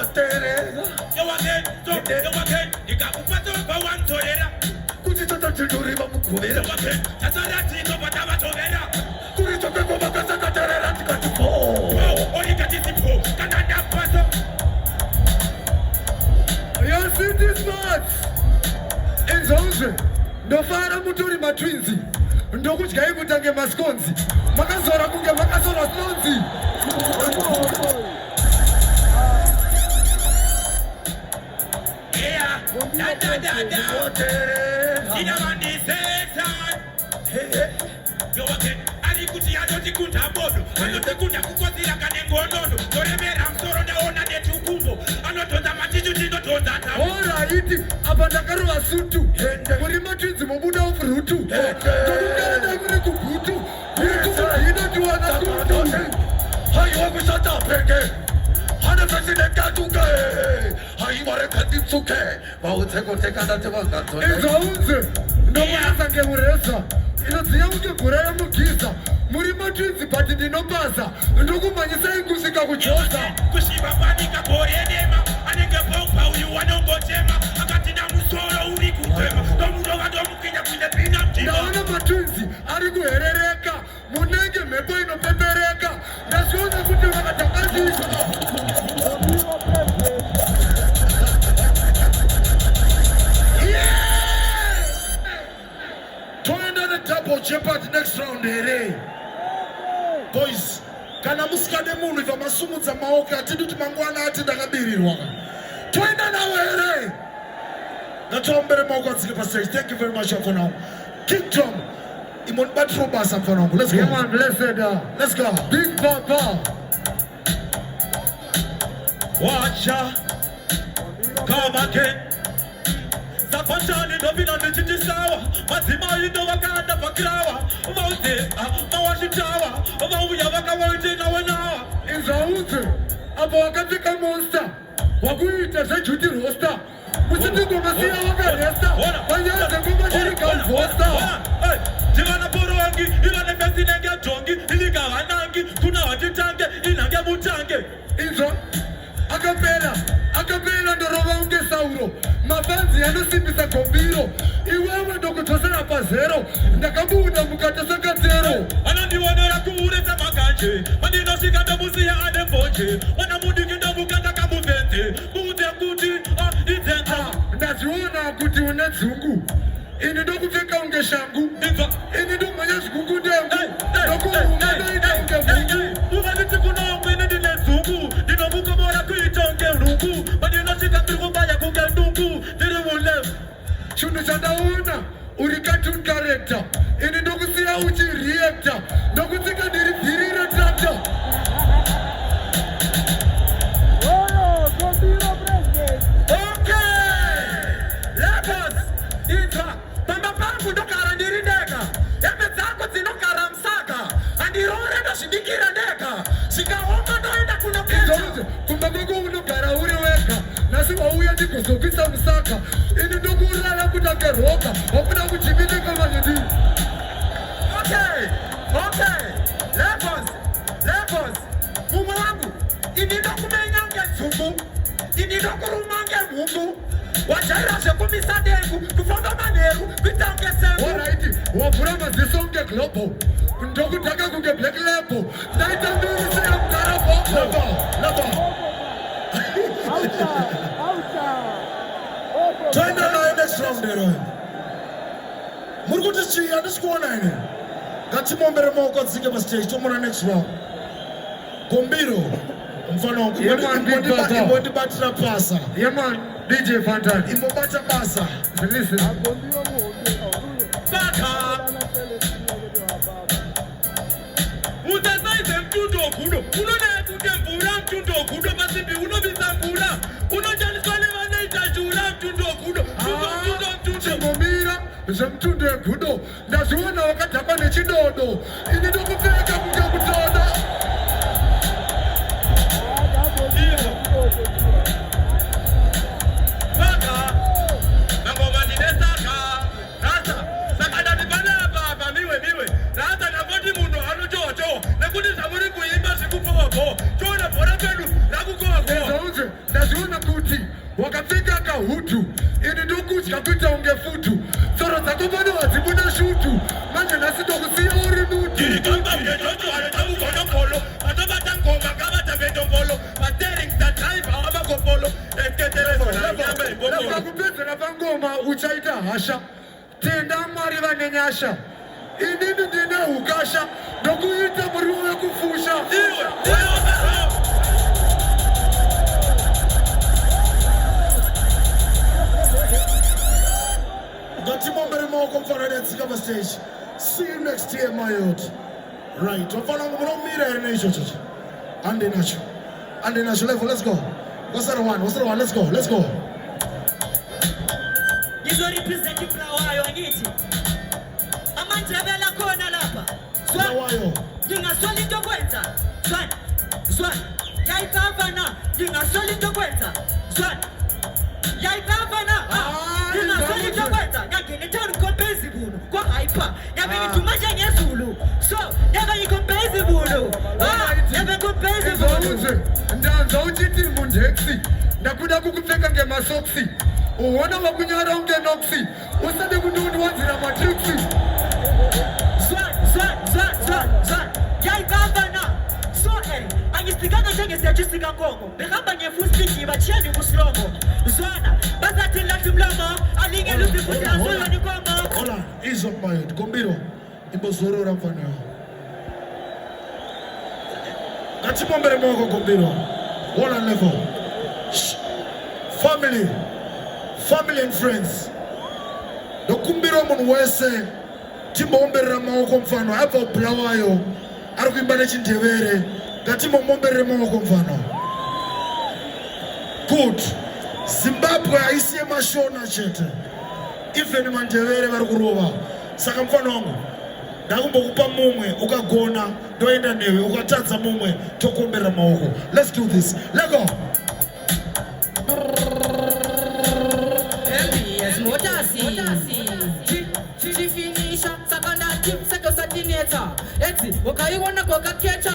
Watereza Yawake Ikakupato Bawantorera Kutitata Chiduri Bamukuvera Yawake Tazarati Kobatava Tovera Kuritoke Kobakasa Katarera Tikatipo Onikatipo Kanada Pato. You see this match in Zonze Ndofara Muturi Matwinzi Ndokudya ikutange maskonzi Makazora kunge makazora snonzi Alikuti anotikunda bodo anotikunda kukozira kanengonono toremera msoro ndaona netukumbo anotonza matichu tinotonza ta Alright apa ndakarova sutu muri matwinzi mobuda ofrutu tokugara muri kugutu muri kukuhina tuwana sutu haiwa kusata penge hana presidenta tuke haiwa rekatitsuke vautseko ndatevangato ezaunze ndomunasange mureza inodziya kuti gura yamugisa muri matwinzi bati ndinopasa ndokumanyisai kusvika kujosa kushiva panika goredema anenge pompa uyu wanongotema akati namusoro uri kutema ndomudova ndomukinya kuine pina mtima ndaona matwinzi ari kuherereka munenge mhepo inopepereka ndazviona kuti vakatakazisa toenda nedouble jeopardy next round here boys kana musikade munhu ibva masumudza maoko atidi kuti mangwana ati ndakabirirwa toenda nawo here ngativaombere maoko adzike pastage. Thank you very much for now. Kingdom imondibatiro basa for now. Let's go. Come on, blessed. Let's go. Big Papa Wacha come again Zapachani dobina ndichiti sawa Mazima indo wakanda pakrawa Mauze, mawashitawa Mauya waka wajina wanawa Inzaunze Apo wakatika monster Wakuita za juti roster Musiti kumasiya waka resta Wanyaze kumashirika ufosta Jivana poro wangi, ilane fesi nenge jongi Ilika wanangi, kuna wajitange Inange mutange Inza Akapela ndorova unge sauro Mafanzi yanosimbisa gombiro Iwewe ndokutosera pa zero Ndakabuda mukatosaka zero Anandiwanera kuureza makanje Mandinosika ndomusiya adembonje Wanamudiki ndomukanda kabuvente Kuute kuti, itenta Ndaziona kuti une dzungu Ini ndokupfeka unge shangu Ini ndomanya zvigugu dengu Ndokuhuma ndoita unge vungu Uvaniti kuna umwene ndine dzungu Ndinomukomora kuita unge rungu Mandinosika ndikubaya kunge ndungu Ndiri mulevu Chunhu chandaona uri cartoon character Ini ndokusiya uchireactor Ndokutsika ndiri bhirire tractor Kumbago unogara uri wega Nasi wauya ndikuzopisa musaka Ini ndokurara kutange roka Wakuda kuchimite kama nidi Okay Levels Mumu wangu Ini ndokumenya unge dzungu Ini ndokurumange mungu Wajaira shekumisa dengu Kufonga maneru Vita unge sengu Alright Wavura maziso unge global Ndokutaka kunge black label Naita nduri seya mtara boko Lava Toenda nae next round here Murikuti chi andisikuona ine Ngatimombere maoko adzike pa stage tomona next round Gombiro Mfano imodibatira pasa man DJ Fantan Imobata pasa Listen Baka Utazaize mtundo kudo Unone kude mvura mtundo kudo Masibi unobisa mvura Unojaniswale wanaita jura mtundo kudo Chimomira Zemtundo kudo Ndaziona wakatapa nechidodo Ini ndokupfeka kunge kutoda Baka Nangoma dinesaka Rasa Sakada nipana baba miwe Rasa nangoti muno hanu chocho Nakuti samuri kuimba sikupo wako Chona pora penu Nakuko wako Ndaziona wakafika kahutu ini ndokudya kuita unge futu tsoro dzako vane wadzibuna shutu manje nhasi ndokusiya uri nutu vakupedzera pangoma uchaita hasha tenda mwari vane nyasha inini ndine ukasha ndokuita muriwo wekufusha Gatimombere maoko mfanana tsika pa stage. See you next year my youth. Right. Wafana mumira ere necho chocho. Ande nacho level, let's go. What's the one? Let's go. Nizo represent Bulawayo ngiti. Amanje abela khona lapha. Bulawayo. Ngingasola into kwenza. Zwana. Yayigavana. Ngingasola into kwenza. Zwana. Yayigavana. Ngingasola into kwenza. Ngingithanda ukhompezi bulo. Kwa hyper. Yabe ngithumaje ngezulu. So, yabe ngikhompezi bulo. Yabe ngikhompezi bulo. Ndanza uchithi mundexi. Ndakuda kukupfeka ngemasoksi. Uwona wakunyara unge noksi. Usade kunduni wanzira matrixi. Zwan. Yayigavana. So, angisikanga njengesiyachisika nkongo. Behamba ngefusi ngiba chiyani kusilongo. Zwana, bazathi lathi mlomo, alinge luthi futhi asola nikombo. Hola, ease up my head. Kombiro, imbozorora mfana yao. Gatimombere moko Kombiro. One on level. Family and friends. Dokumbiro mun wese. Timbombere moko mfano. Hapa Bulawayo. Arikuimbane chindevere. Gatimombere moko mfano. Good. Zimbabwe haisiye mashona chete. Even mandevere varikuruva. Saka mfano wangu ndakumbokupa mumwe ukagona ndoenda newe ukatadza mumwe tokuombera maoko. Let's do this. Let go. Chifinisha sakana chip sako satineta. Eti wakaiona kwa kaketa.